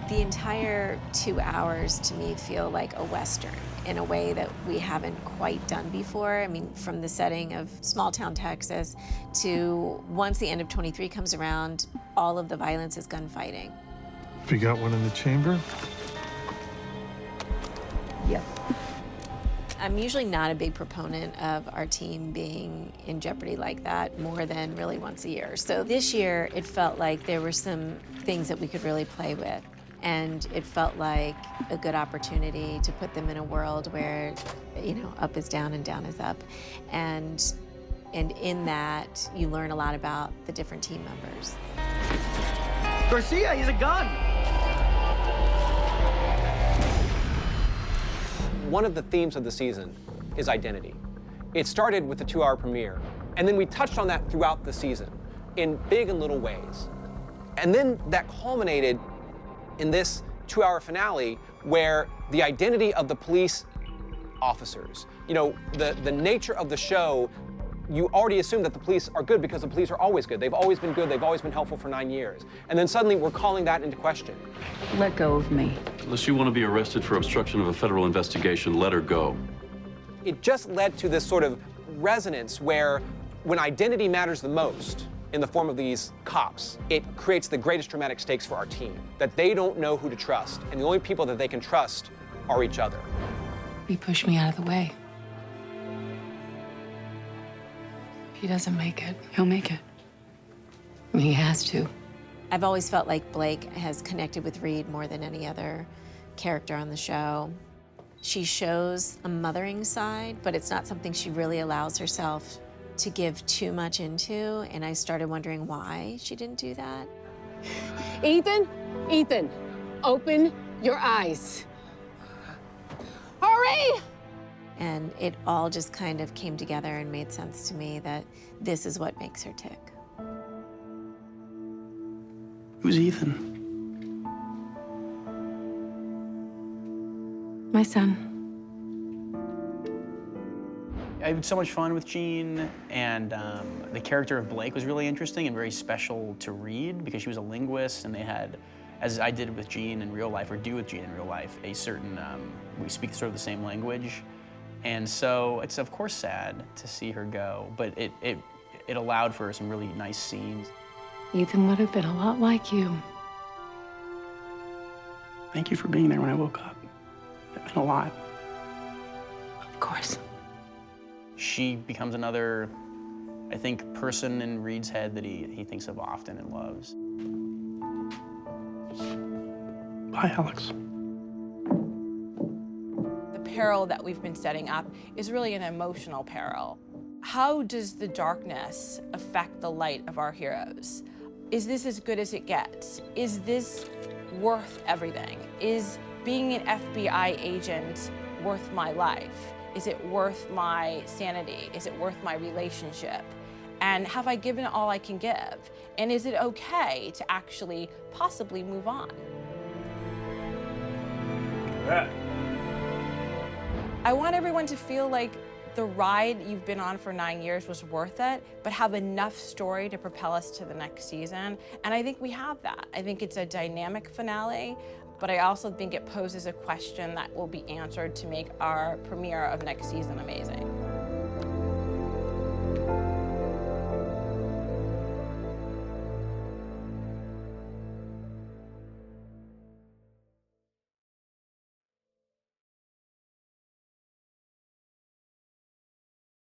The entire 2 hours to me feel like a Western in a way that we haven't quite done before. I mean, from the setting of small town Texas to once the end of 23 comes around, all of the violence is gunfighting. We got one in the chamber? Yep. I'm usually not a big proponent of our team being in jeopardy like that more than really once a year. So this year, it felt like there were some things that we could really play with. And it felt like a good opportunity to put them in a world where, you know, up is down and down is up. And in that, you learn a lot about the different team members. Garcia, he's a gun! One of the themes of the season is identity. It started with the 2-hour premiere, and then we touched on that throughout the season in big and little ways. And then that culminated in this 2-hour finale where the identity of the police officers, you know, the nature of the show, you already assume that the police are good because the police are always good. They've always been good, they've always been helpful for 9 years. And then suddenly we're calling that into question. Let go of me. Unless you want to be arrested for obstruction of a federal investigation, let her go. It just led to this sort of resonance where when identity matters the most, in the form of these cops, it creates the greatest dramatic stakes for our team, that they don't know who to trust, and the only people that they can trust are each other. He pushed me out of the way. If he doesn't make it, he'll make it. I mean, he has to. I've always felt like Blake has connected with Reed more than any other character on the show. She shows a mothering side, but it's not something she really allows herself to give too much into, and I started wondering why she didn't do that. Ethan, open your eyes. Hurry! And it all just kind of came together and made sense to me that this is what makes her tick. Who's Ethan? My son. I had so much fun with Jean, and the character of Blake was really interesting and very special to read because she was a linguist, and they had, as I did with Jean in real life, or do with Jean in real life, a certain, we speak sort of the same language. And so it's of course sad to see her go, but it allowed for some really nice scenes. Ethan would have been a lot like you. Thank you for being there when I woke up. It meant a lot. Of course. She becomes another, I think, person in Reed's head that he thinks of often and loves. Bye, Alex. The peril that we've been setting up is really an emotional peril. How does the darkness affect the light of our heroes? Is this as good as it gets? Is this worth everything? Is being an FBI agent worth my life? Is it worth my sanity? Is it worth my relationship? And have I given all I can give? And is it okay to actually possibly move on? Yeah. I want everyone to feel like the ride you've been on for 9 years was worth it, but have enough story to propel us to the next season. And I think we have that. I think it's a dynamic finale, but I also think it poses a question that will be answered to make our premiere of next season amazing.